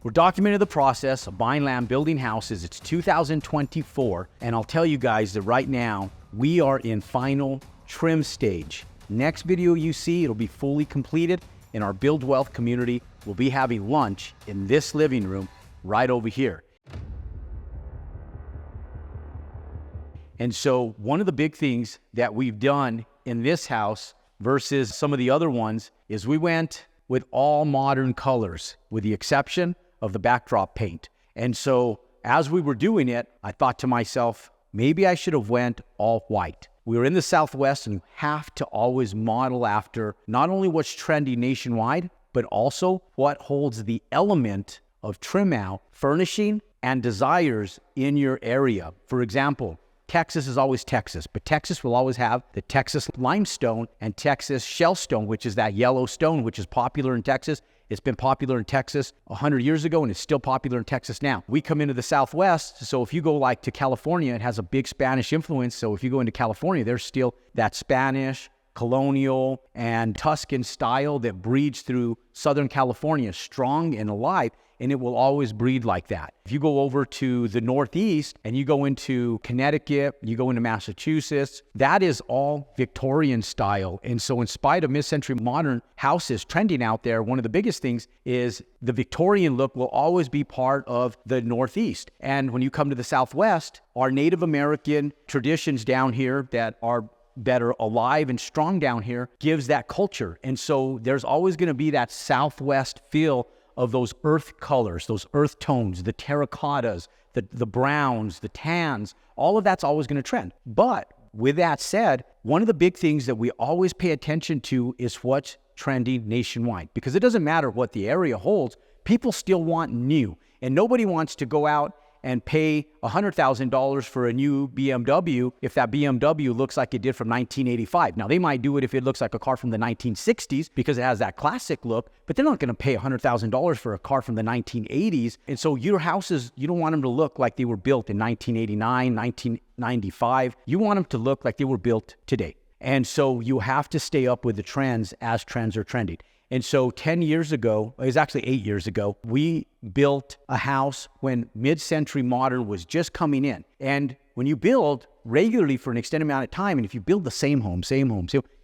We're documenting the process of buying land, building houses. It's 2024, and I'll tell you guys that right now, we are in final trim stage. Next video you see, it'll be fully completed in our Build Wealth community. We'll be having lunch in this living room right over here. And so one of the big things that we've done in this house versus some of the other ones is we went with all modern colors with the exception of the backdrop paint. And so as we were doing it, I thought to myself, maybe I should have went all white. We were in the Southwest and you have to always model after not only what's trendy nationwide, but also what holds the element of trim out, furnishing, and desires in your area. For example, Texas is always Texas, but Texas will always have the Texas limestone and Texas shellstone, which is that yellow stone, which is popular in Texas. It's been popular in Texas 100 years ago, and it's still popular in Texas now. We come into the Southwest, so if you go like to California, it has a big Spanish influence. So if you go into California, there's still that Spanish, colonial, and Tuscan style that breeds through Southern California, strong and alive, and it will always breed like that. If you go over to the Northeast and you go into Connecticut, you go into Massachusetts, that is all Victorian style. And so in spite of mid-century modern houses trending out there, one of the biggest things is the Victorian look will always be part of the Northeast. And when you come to the Southwest, our Native American traditions down here that are alive and strong down here gives that culture. And so there's always going to be that Southwest feel of those earth colors, those earth tones, the terracottas, the browns, the tans, all of that's always going to trend. But with that said, one of the big things that we always pay attention to is what's trending nationwide, because it doesn't matter what the area holds, people still want new. And nobody wants to go out and pay $100,000 for a new BMW if that BMW looks like it did from 1985. Now, they might do it if it looks like a car from the 1960s because it has that classic look, but they're not going to pay $100,000 for a car from the 1980s. And so your houses, you don't want them to look like they were built in 1989, 1995. You want them to look like they were built today. And so you have to stay up with the trends as trends are trending. And so 10 years ago, it was actually 8 years ago, we built a house when mid-century modern was just coming in. And when you build regularly for an extended amount of time, and if you build the same home,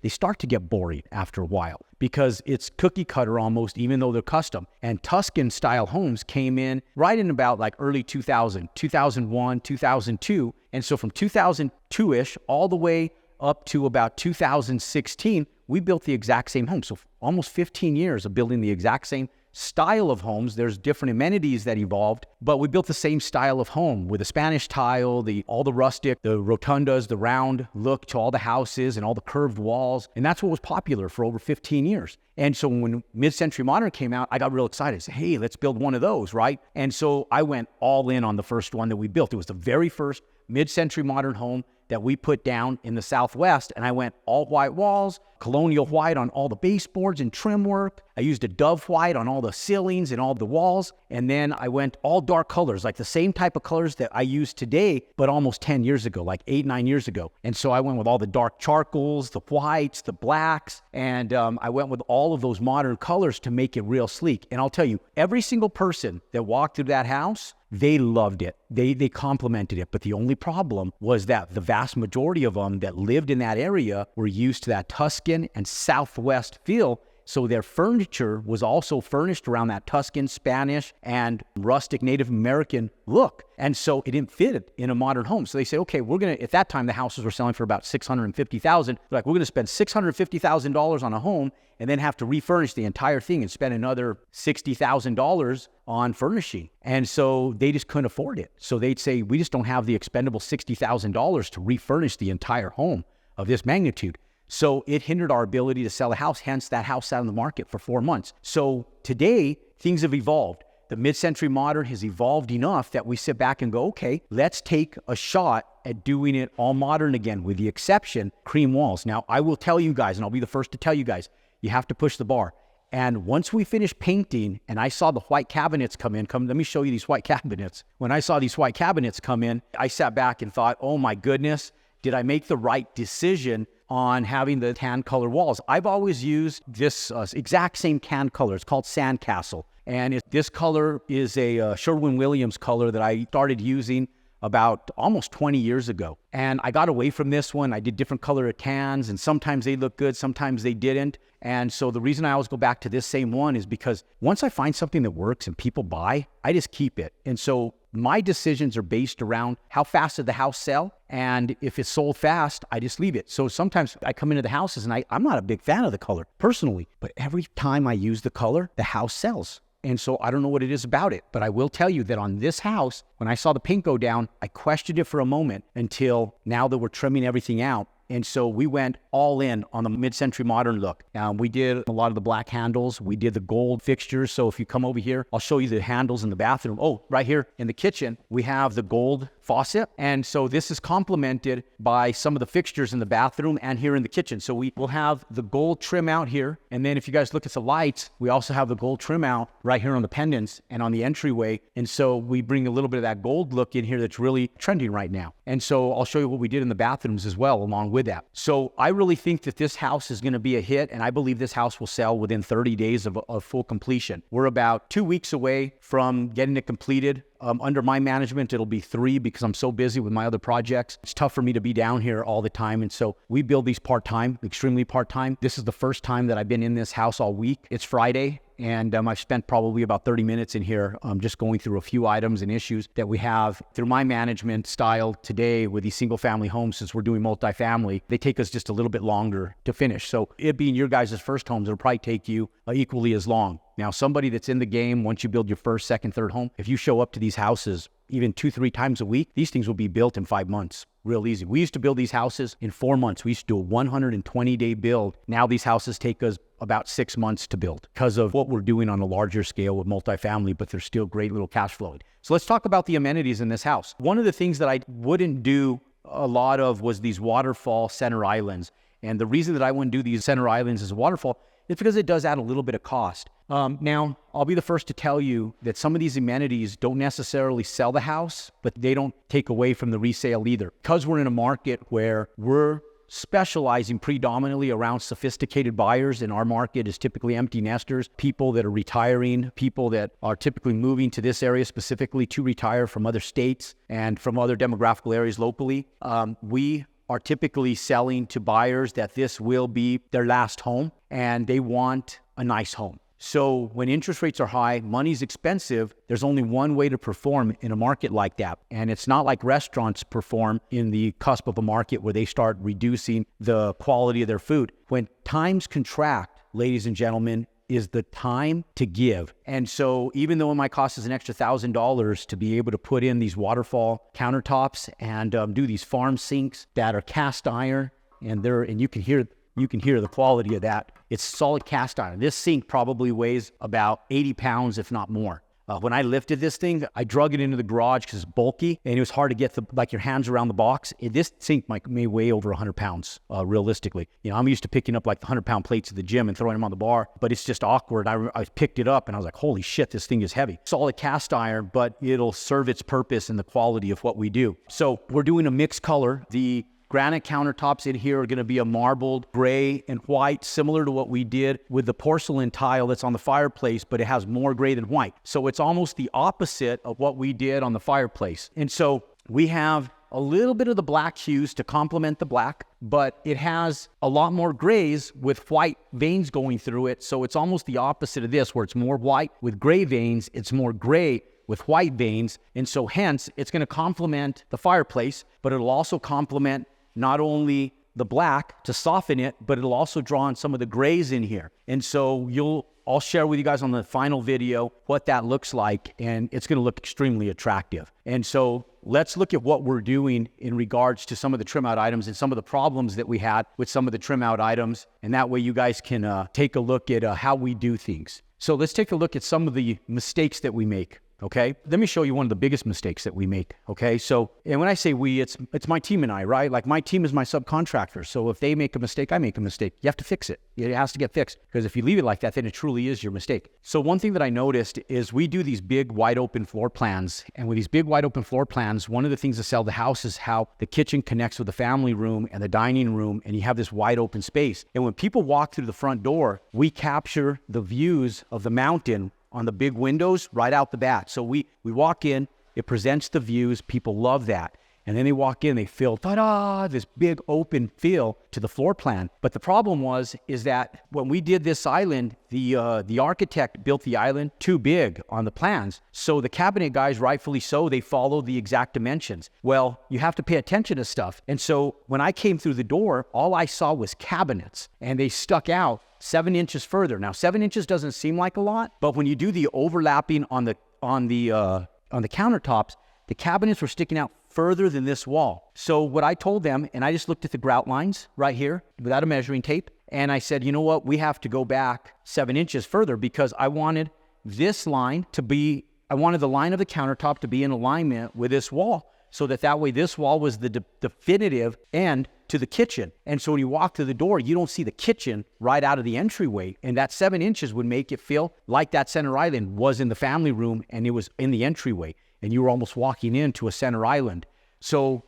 they start to get boring after a while because it's cookie cutter almost, even though they're custom. And Tuscan style homes came in right in about like early 2000, 2001, 2002. And so from 2002-ish all the way up to about 2016, we built the exact same home. So almost 15 years of building the exact same style of homes. There's different amenities that evolved, but we built the same style of home with the Spanish tile, all the rustic, the rotundas, the round look to all the houses and all the curved walls. And that's what was popular for over 15 years. And so when mid-century modern came out, I got real excited. I said, hey, let's build one of those, right? And so I went all in on the first one that we built. It was the very first mid-century modern home that we put down in the Southwest, and I went all white walls, colonial white on all the baseboards and trim work. I used a dove white on all the ceilings and all the walls, and then I went all dark colors, like the same type of colors that I use today, but almost 10 years ago, like 8, 9 years ago. And so I went with all the dark charcoals, the whites, the blacks, and I went with all of those modern colors to make it real sleek. And I'll tell you, every single person that walked through that house, they loved it. They complimented it. But the only problem was that the vast majority of them that lived in that area were used to that Tuscan and Southwest feel. So their furniture was also furnished around that Tuscan, Spanish, and rustic Native American look. And so it didn't fit in a modern home. So they said, okay, at that time, the houses were selling for about $650,000. They're like, we're going to spend $650,000 on a home and then have to refurnish the entire thing and spend another $60,000 on furnishing. And so they just couldn't afford it. So they'd say, we just don't have the expendable $60,000 to refurnish the entire home of this magnitude. So it hindered our ability to sell a house, hence that house sat on the market for 4 months. So today, things have evolved. The mid-century modern has evolved enough that we sit back and go, okay, let's take a shot at doing it all modern again, with the exception, cream walls. Now, I will tell you guys, and I'll be the first to tell you guys, you have to push the bar. And once we finished painting and I saw the white cabinets come in, let me show you these white cabinets. When I saw these white cabinets come in, I sat back and thought, oh my goodness, did I make the right decision on having the tan color walls? I've always used this exact same tan color. It's called Sandcastle. And this color is a Sherwin-Williams color that I started using about almost 20 years ago. And I got away from this one. I did different color cans, and sometimes they look good, sometimes they didn't. And so the reason I always go back to this same one is because once I find something that works and people buy, I just keep it. And so my decisions are based around how fast did the house sell? And if it's sold fast, I just leave it. So sometimes I come into the houses and I'm not a big fan of the color personally, but every time I use the color, the house sells. And so I don't know what it is about it, but I will tell you that on this house, when I saw the paint go down, I questioned it for a moment until now that we're trimming everything out. And so we went all in on the mid-century modern look. We did a lot of the black handles. We did the gold fixtures. So if you come over here, I'll show you the handles in the bathroom. Oh, right here in the kitchen, we have the gold faucet. And so this is complemented by some of the fixtures in the bathroom and here in the kitchen. So we will have the gold trim out here. And then if you guys look at the lights, we also have the gold trim out right here on the pendants and on the entryway. And so we bring a little bit of that gold look in here that's really trending right now. And so I'll show you what we did in the bathrooms as well along with that. So I really think that this house is going to be a hit, and I believe this house will sell within 30 days of full completion. We're about 2 weeks away from getting it completed. Under my management, it'll be 3 because I'm so busy with my other projects. It's tough for me to be down here all the time. And so we build these part-time, extremely part-time. This is the first time that I've been in this house all week. It's Friday. And I've spent probably about 30 minutes in here just going through a few items and issues that we have through my management style today with these single family homes. Since we're doing multifamily, they take us just a little bit longer to finish. So it being your guys' first homes, it'll probably take you equally as long. Now, somebody that's in the game, once you build your first, second, third home, if you show up to these houses even 2-3 times a week, these things will be built in 5 months. Real easy. We used to build these houses in 4 months. We used to do a 120-day build. Now these houses take us about 6 months to build because of what we're doing on a larger scale with multifamily, but they're still great little cash flowing. So let's talk about the amenities in this house. One of the things that I wouldn't do a lot of was these waterfall center islands. And the reason that I wouldn't do these center islands as a waterfall is because it does add a little bit of cost. Now, I'll be the first to tell you that some of these amenities don't necessarily sell the house, but they don't take away from the resale either. Because we're in a market where we're specializing predominantly around sophisticated buyers, and our market is typically empty nesters, people that are retiring, people that are typically moving to this area specifically to retire from other states and from other demographical areas locally. We are typically selling to buyers that this will be their last home and they want a nice home. So when interest rates are high, money's expensive, there's only one way to perform in a market like that. And it's not like restaurants perform in the cusp of a market where they start reducing the quality of their food. When times contract, ladies and gentlemen, is the time to give. And so even though it might cost us an extra $1,000 to be able to put in these waterfall countertops and do these farm sinks that are cast iron, and you can hear the quality of that. It's solid cast iron. This sink probably weighs about 80 pounds, if not more. When I lifted this thing, I drug it into the garage because it's bulky and it was hard to get your hands around the box. This sink may weigh over 100 pounds, realistically. I'm used to picking up like the 100-pound plates at the gym and throwing them on the bar, but it's just awkward. I picked it up and I was like, holy shit, this thing is heavy. Solid cast iron, but it'll serve its purpose in the quality of what we do. So we're doing a mixed color. The granite countertops in here are going to be a marbled gray and white, similar to what we did with the porcelain tile that's on the fireplace, but it has more gray than white. So it's almost the opposite of what we did on the fireplace. And so we have a little bit of the black hues to complement the black, but it has a lot more grays with white veins going through it. So it's almost the opposite of this, where it's more white with gray veins. It's more gray with white veins. And so hence, it's going to complement the fireplace, but it'll also complement not only the black to soften it, but it'll also draw in some of the grays in here. And so I'll share with you guys on the final video what that looks like, and it's going to look extremely attractive. And so let's look at what we're doing in regards to some of the trim out items and some of the problems that we had with some of the trim out items. And that way you guys can take a look at how we do things. So let's take a look at some of the mistakes that we make. Okay, let me show you one of the biggest mistakes that we make. Okay, so, and when I say we, it's my team and I, right? Like my team is my subcontractor. So if they make a mistake, I make a mistake. You have to fix it. It has to get fixed, because if you leave it like that, then it truly is your mistake. So one thing that I noticed is we do these big wide open floor plans. And with these big wide open floor plans, one of the things to sell the house is how the kitchen connects with the family room and the dining room, and you have this wide open space. And when people walk through the front door, we capture the views of the mountain on the big windows right out the bat. So we walk in, it presents the views, people love that. And then they walk in, they feel, ta-da, this big open feel to the floor plan. But the problem is that when we did this island, the architect built the island too big on the plans. So the cabinet guys, rightfully so, they follow the exact dimensions. Well, you have to pay attention to stuff. And so when I came through the door, all I saw was cabinets, and they stuck out 7 inches further. Now, 7 inches doesn't seem like a lot, but when you do the overlapping on the countertops, the cabinets were sticking out further than this wall. So what I told them, and I just looked at the grout lines right here without a measuring tape, and I said, you know what, we have to go back 7 inches further because I wanted this line to be, I wanted the line of the countertop to be in alignment with this wall, so that way this wall was the definitive end to the kitchen. And so when you walk through the door, you don't see the kitchen right out of the entryway. And that 7 inches would make it feel like that center island was in the family room and it was in the entryway. And you were almost walking into a center island. So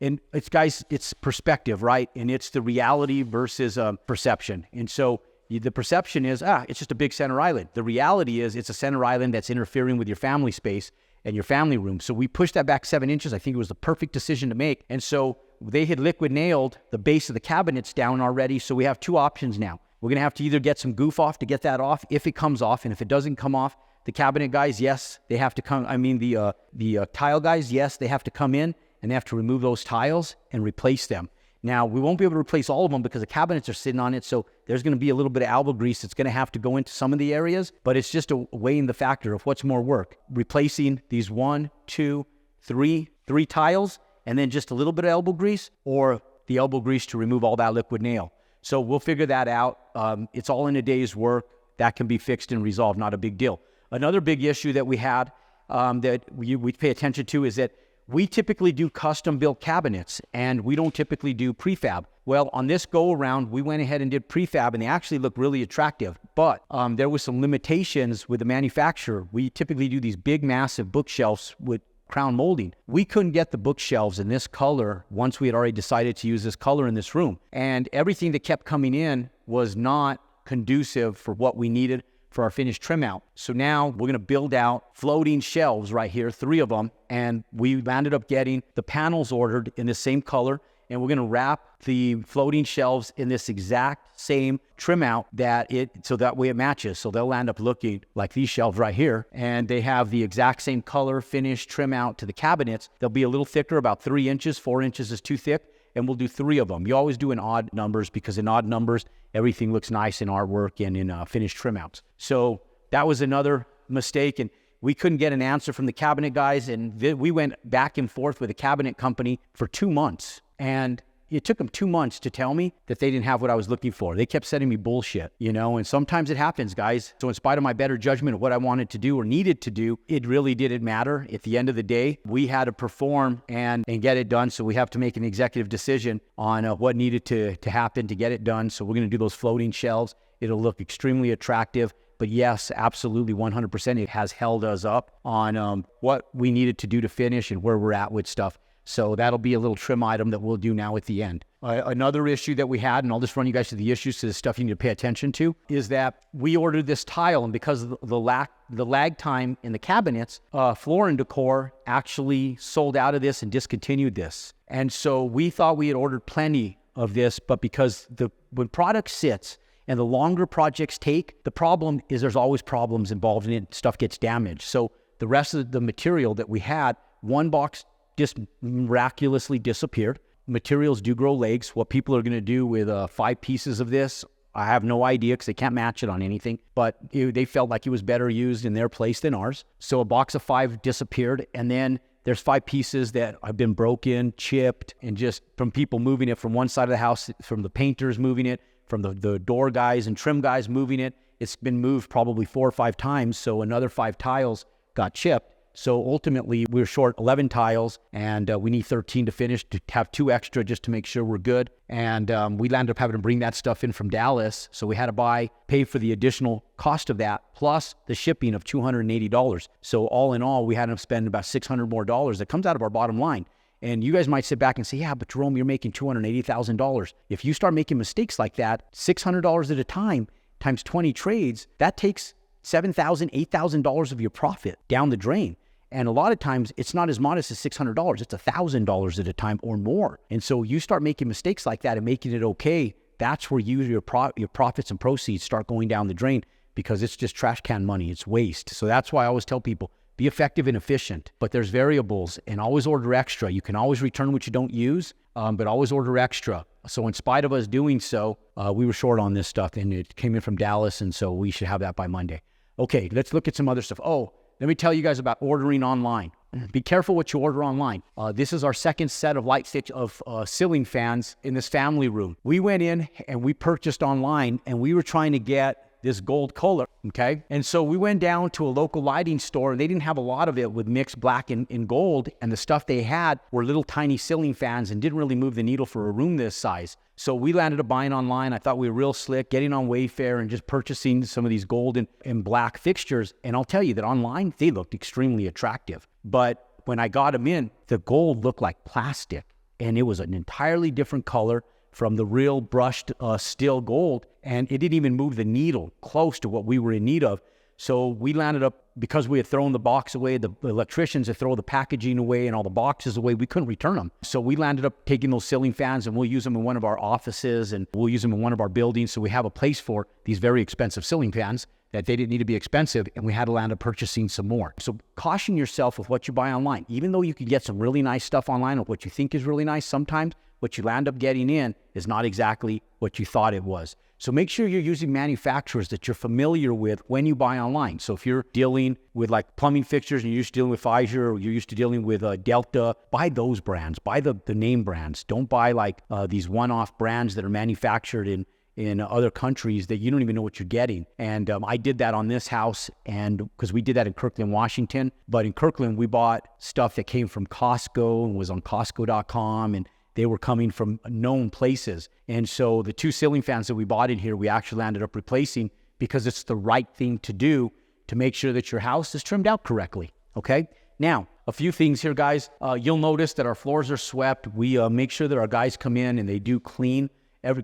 it's perspective, right? And it's the reality versus perception. And so the perception is, it's just a big center island. The reality is it's a center island that's interfering with your family space and your family room. So we pushed that back 7 inches. I think it was the perfect decision to make. And so they had liquid nailed the base of the cabinets down already. So we have two options now. We're going to have to either get some goof off to get that off if it comes off. And if it doesn't come off, the cabinet guys, yes, they have to come. I mean, the tile guys, yes, they have to come in and they have to remove those tiles and replace them. Now, we won't be able to replace all of them because the cabinets are sitting on it. So there's going to be a little bit of elbow grease that's going to have to go into some of the areas, but it's just weighing the factor of what's more work. Replacing these 1, 2, 3 tiles and then just a little bit of elbow grease, or the elbow grease to remove all that liquid nail. So we'll figure that out. It's all in a day's work. That can be fixed and resolved, not a big deal. Another big issue that we had that we pay attention to is that we typically do custom-built cabinets, and we don't typically do prefab. Well, on this go-around, we went ahead and did prefab, and they actually look really attractive. But there was some limitations with the manufacturer. We typically do these big, massive bookshelves with crown molding. We couldn't get the bookshelves in this color once we had already decided to use this color in this room. And everything that kept coming in was not conducive for what we needed for our finished trim out. So now we're going to build out floating shelves right here, 3 of them. And we ended up getting the panels ordered in the same color. And we're going to wrap the floating shelves in this exact same trim out so that way it matches. So they'll end up looking like these shelves right here. And they have the exact same color, finish, trim out to the cabinets. They'll be a little thicker, about 3 inches, 4 inches is too thick. And we'll do 3 of them. You always do in odd numbers because in odd numbers, everything looks nice in artwork and in finished trim outs. So that was another mistake. And we couldn't get an answer from the cabinet guys. And we went back and forth with the cabinet company for 2 months. And it took them 2 months to tell me that they didn't have what I was looking for. They kept sending me bullshit, and sometimes it happens, guys. So in spite of my better judgment of what I wanted to do or needed to do, it really didn't matter. At the end of the day, we had to perform and get it done. So we have to make an executive decision on what needed to happen to get it done. So we're going to do those floating shelves. It'll look extremely attractive. But yes, absolutely 100%. It has held us up on what we needed to do to finish and where we're at with stuff. So that'll be a little trim item that we'll do now at the end. Another issue that we had, and I'll just run you guys through the issues to the stuff you need to pay attention to, is that we ordered this tile, and because of the lag time in the cabinets, Floor & Decor actually sold out of this and discontinued this. And so we thought we had ordered plenty of this, but because when product sits and the longer projects take, the problem is there's always problems involved in it. Stuff gets damaged. So the rest of the material that we had, one box just miraculously disappeared. Materials do grow legs. What people are going to do with 5 pieces of this, I have no idea because they can't match it on anything. But they felt like it was better used in their place than ours. So a box of 5 disappeared. And then there's 5 pieces that have been broken, chipped, and just from people moving it from one side of the house, from the painters moving it, from the door guys and trim guys moving it. It's been moved probably 4 or 5 times. So another 5 tiles got chipped. So ultimately, we're short 11 tiles, and we need 13 to finish, to have 2 extra just to make sure we're good. And we landed up having to bring that stuff in from Dallas. So we had to pay for the additional cost of that, plus the shipping of $280. So all in all, we had to spend about $600 more dollars. That comes out of our bottom line. And you guys might sit back and say, yeah, but Jerome, you're making $280,000. If you start making mistakes like that, $600 at a time times 20 trades, that takes $7,000, $8,000 of your profit down the drain. And a lot of times it's not as modest as $600, it's $1,000 at a time or more. And so you start making mistakes like that and making it okay, that's where your profits and proceeds start going down the drain, because it's just trash can money, it's waste. So that's why I always tell people, be effective and efficient, but there's variables, and always order extra. You can always return what you don't use, but always order extra. So in spite of us doing so, we were short on this stuff, and it came in from Dallas, and so we should have that by Monday. Okay, let's look at some other stuff. Oh, let me tell you guys about ordering online. Be careful what you order online. This is our second set of ceiling fans in this family room. We went in and we purchased online, and we were trying to get this gold color, okay? And so we went down to a local lighting store, and they didn't have a lot of it with mixed black and gold, and the stuff they had were little tiny ceiling fans and didn't really move the needle for a room this size. So we landed up buying online. I thought we were real slick, getting on Wayfair and just purchasing some of these gold and black fixtures. And I'll tell you that online, they looked extremely attractive. But when I got them in, the gold looked like plastic, and it was an entirely different color from the real brushed steel gold, and it didn't even move the needle close to what we were in need of. So we landed up, because we had thrown the box away, the electricians had thrown the packaging away and all the boxes away, we couldn't return them. So we landed up taking those ceiling fans, and we'll use them in one of our offices, and we'll use them in one of our buildings. So we have a place for these very expensive ceiling fans that they didn't need to be expensive, and we had to land up purchasing some more. So caution yourself with what you buy online. Even though you can get some really nice stuff online, or what you think is really nice, sometimes what you land up getting in is not exactly what you thought it was. So make sure you're using manufacturers that you're familiar with when you buy online. So if you're dealing with like plumbing fixtures and you're used to dealing with Pfizer, or you're used to dealing with Delta, buy those brands, buy the name brands. Don't buy like these one-off brands that are manufactured in other countries that you don't even know what you're getting. And I did that on this house, and because we did that in Kirkland, Washington. But in Kirkland, we bought stuff that came from Costco and was on Costco.com, and they were coming from known places. And so the two ceiling fans that we bought in here, we actually ended up replacing, because it's the right thing to do to make sure that your house is trimmed out correctly, okay? Now, a few things here, guys. You'll notice that our floors are swept. We make sure that our guys come in and they do clean.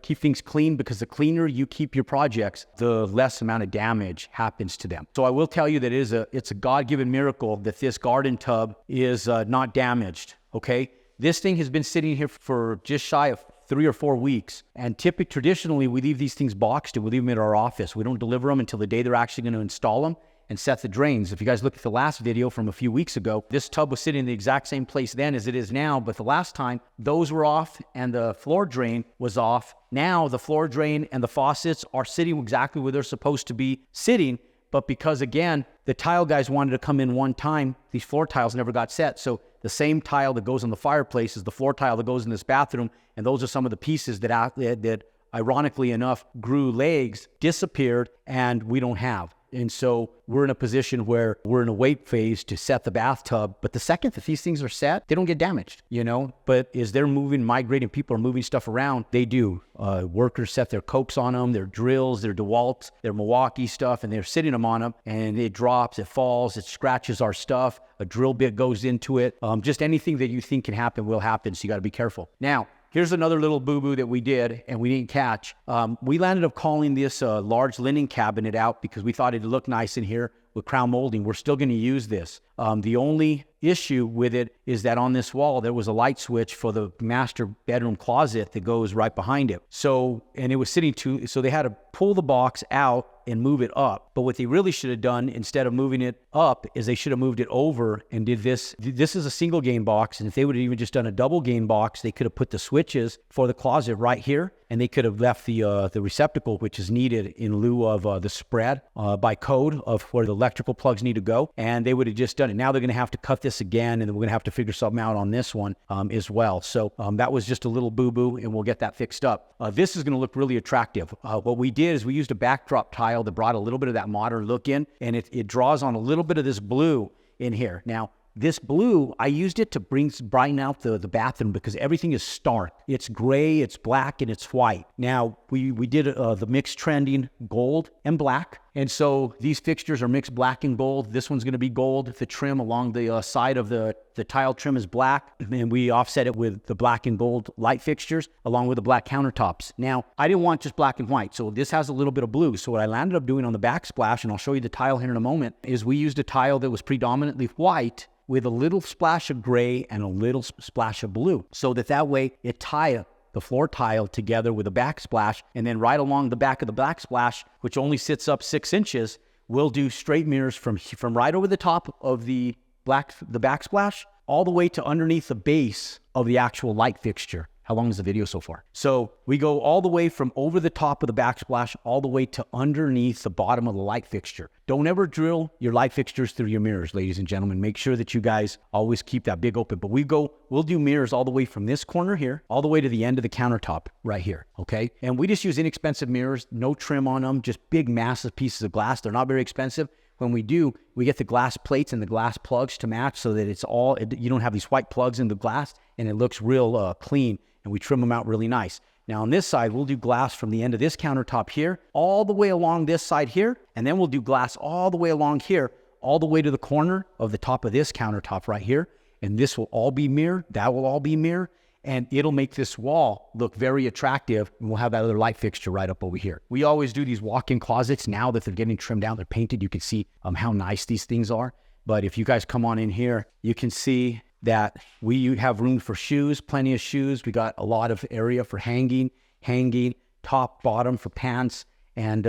Keep things clean, because the cleaner you keep your projects, the less amount of damage happens to them. So I will tell you that it's a God-given miracle that this garden tub is not damaged, okay? This thing has been sitting here for just shy of 3 or 4 weeks. And traditionally, we leave these things boxed and we leave them in our office. We don't deliver them until the day they're actually going to install them and set the drains. If you guys look at the last video from a few weeks ago, this tub was sitting in the exact same place then as it is now. But the last time, those were off and the floor drain was off. Now the floor drain and the faucets are sitting exactly where they're supposed to be sitting. But because, again, the tile guys wanted to come in one time, these floor tiles never got set. So the same tile that goes on the fireplace is the floor tile that goes in this bathroom. And those are some of the pieces that ironically enough, grew legs, disappeared, and we don't have. And so we're in a position where we're in a wait phase to set the bathtub. But the second that these things are set, they don't get damaged, you know. But as they're migrating, people are moving stuff around, they do. Workers set their Cokes on them, their drills, their DeWalt's, their Milwaukee stuff, and they're sitting them on them. And it drops, it falls, it scratches our stuff. A drill bit goes into it. Just anything that you think can happen will happen, so you got to be careful. Now, here's another little boo-boo that we did and we didn't catch. We landed up calling this large linen cabinet out because we thought it'd look nice in here with crown molding. We're still going to use this. The only issue with it is that on this wall, there was a light switch for the master bedroom closet that goes right behind it. So it was sitting so they had to pull the box out and move it up. But what they really should have done, instead of moving it up, is they should have moved it over and did this. This is a single gain box. And if they would have even just done a double gain box, they could have put the switches for the closet right here. And they could have left the receptacle, which is needed in lieu of the spread by code of where the electrical plugs need to go. And they would have just done it. Now they're going to have to cut this again, and then we're going to have to figure something out on this one as well. So that was just a little boo-boo, and we'll get that fixed up. This is going to look really attractive. What we did is we used a backdrop tile that brought a little bit of that modern look in, and it draws on a little bit of this blue in here. Now, this blue, I used it to brighten out the bathroom because everything is stark. It's gray, it's black, and it's white. Now, we did the mixed trending gold and black. And so these fixtures are mixed black and gold. This one's going to be gold. The trim along the side of the tile trim is black. And we offset it with the black and gold light fixtures along with the black countertops. Now, I didn't want just black and white. So this has a little bit of blue. So what I landed up doing on the backsplash, and I'll show you the tile here in a moment, is we used a tile that was predominantly white with a little splash of gray and a little splash of blue. So that way it ties the floor tile together with a backsplash, and then right along the back of the backsplash, which only sits up 6 inches, we'll do straight mirrors from right over the top of the backsplash all the way to underneath the base of the actual light fixture. How long is the video so far? So we go all the way from over the top of the backsplash all the way to underneath the bottom of the light fixture. Don't ever drill your light fixtures through your mirrors, ladies and gentlemen. Make sure that you guys always keep that big open. But we'll do mirrors all the way from this corner here, all the way to the end of the countertop right here, okay? And we just use inexpensive mirrors, no trim on them, just big, massive pieces of glass. They're not very expensive. When we do, we get the glass plates and the glass plugs to match so that you don't have these white plugs in the glass, and it looks real clean. And we trim them out really nice. Now on this side, we'll do glass from the end of this countertop here, all the way along this side here, and then we'll do glass all the way along here, all the way to the corner of the top of this countertop right here. And this will all be mirror, that will all be mirror, and it'll make this wall look very attractive. And we'll have that other light fixture right up over here. We always do these walk-in closets. Now that they're getting trimmed down, they're painted, you can see how nice these things are. But if you guys come on in here, you can see that we have room for shoes, plenty of shoes. We got a lot of area for hanging, top, bottom for pants and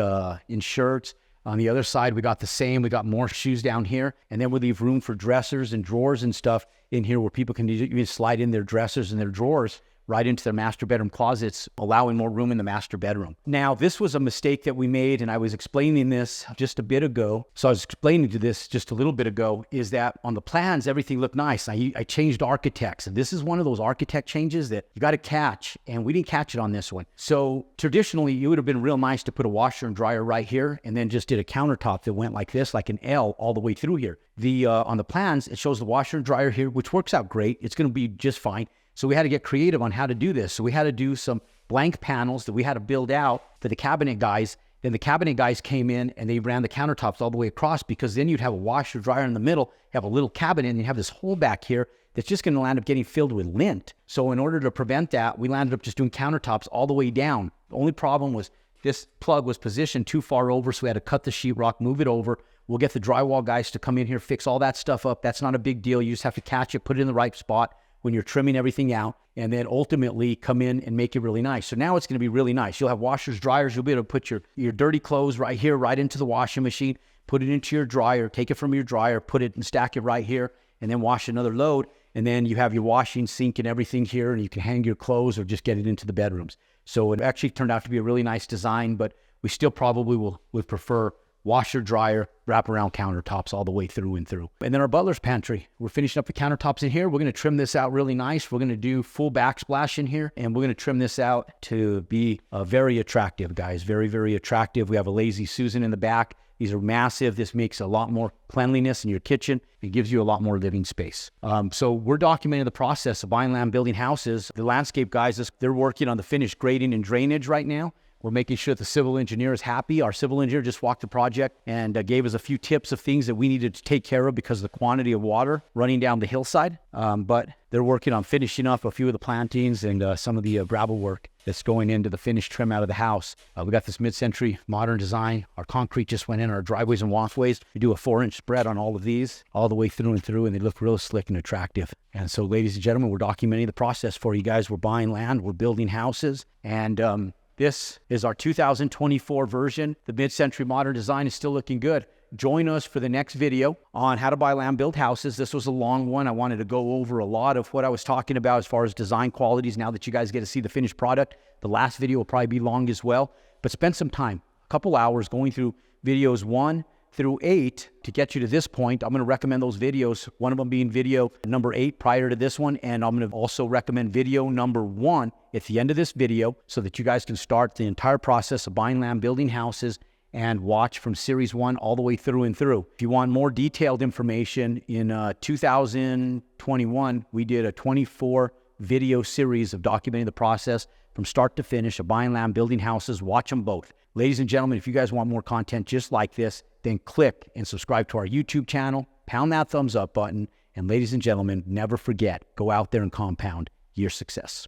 in shirts. On the other side, we got the same. We got more shoes down here. And then we leave room for dressers and drawers and stuff in here where people can even slide in their dressers and their drawers right into their master bedroom closets, allowing more room in the master bedroom. Now, this was a mistake that we made, and I was explaining this just a bit ago. So I was explaining to this just a little bit ago, is that on the plans, everything looked nice. I changed architects, and this is one of those architect changes that you got to catch, and we didn't catch it on this one. So traditionally, it would have been real nice to put a washer and dryer right here, and then just did a countertop that went like this, like an L all the way through here. On the plans, it shows the washer and dryer here, which works out great. It's going to be just fine. So we had to get creative on how to do this. So we had to do some blank panels that we had to build out for the cabinet guys. Then the cabinet guys came in and they ran the countertops all the way across, because then you'd have a washer dryer in the middle, have a little cabinet, and you have this hole back here that's just going to end up getting filled with lint. So in order to prevent that, we landed up just doing countertops all the way down. The only problem was this plug was positioned too far over, so we had to cut the sheetrock, move it over. We'll get the drywall guys to come in here, fix all that stuff up. That's not a big deal. You just have to catch it, put it in the right spot when you're trimming everything out, and then ultimately come in and make it really nice. So now it's going to be really nice. You'll have washers, dryers. You'll be able to put your dirty clothes right here, right into the washing machine, put it into your dryer, take it from your dryer, put it and stack it right here, and then wash another load. And then you have your washing sink and everything here, and you can hang your clothes or just get it into the bedrooms. So it actually turned out to be a really nice design, but we still probably would prefer washer, dryer, wraparound countertops all the way through and through. And then our butler's pantry. We're finishing up the countertops in here. We're going to trim this out really nice. We're going to do full backsplash in here, and we're going to trim this out to be very attractive, guys. Very, very attractive. We have a Lazy Susan in the back. These are massive. This makes a lot more cleanliness in your kitchen. It gives you a lot more living space. So we're documenting the process of buying land, building houses. The landscape guys, they're working on the finished grading and drainage right now. We're making sure that the civil engineer is happy. Our civil engineer just walked the project and gave us a few tips of things that we needed to take care of because of the quantity of water running down the hillside. But they're working on finishing up a few of the plantings and some of the gravel work that's going into the finished trim out of the house. We got this mid-century modern design. Our concrete just went in, our driveways and walkways. We do a 4-inch spread on all of these, all the way through and through, and they look real slick and attractive. And so, ladies and gentlemen, we're documenting the process for you guys. We're buying land, we're building houses, and this is our 2024 version. The mid-century modern design is still looking good. Join us for the next video on how to buy land, build houses. This was a long one. I wanted to go over a lot of what I was talking about as far as design qualities. Now that you guys get to see the finished product, the last video will probably be long as well. But spend some time, a couple hours going through videos 1 through 8 to get you to this point. I'm going to recommend those videos, one of them being video number 8 prior to this one, and I'm going to also recommend video number 1 at the end of this video so that you guys can start the entire process of buying land, building houses, and watch from series 1 all the way through and through. If you want more detailed information, in 2021, we did a 24 video series of documenting the process, from start to finish of buying land, building houses. Watch them both. Ladies and gentlemen, if you guys want more content just like this, then click and subscribe to our YouTube channel. Pound that thumbs up button. And ladies and gentlemen, never forget, go out there and compound your success.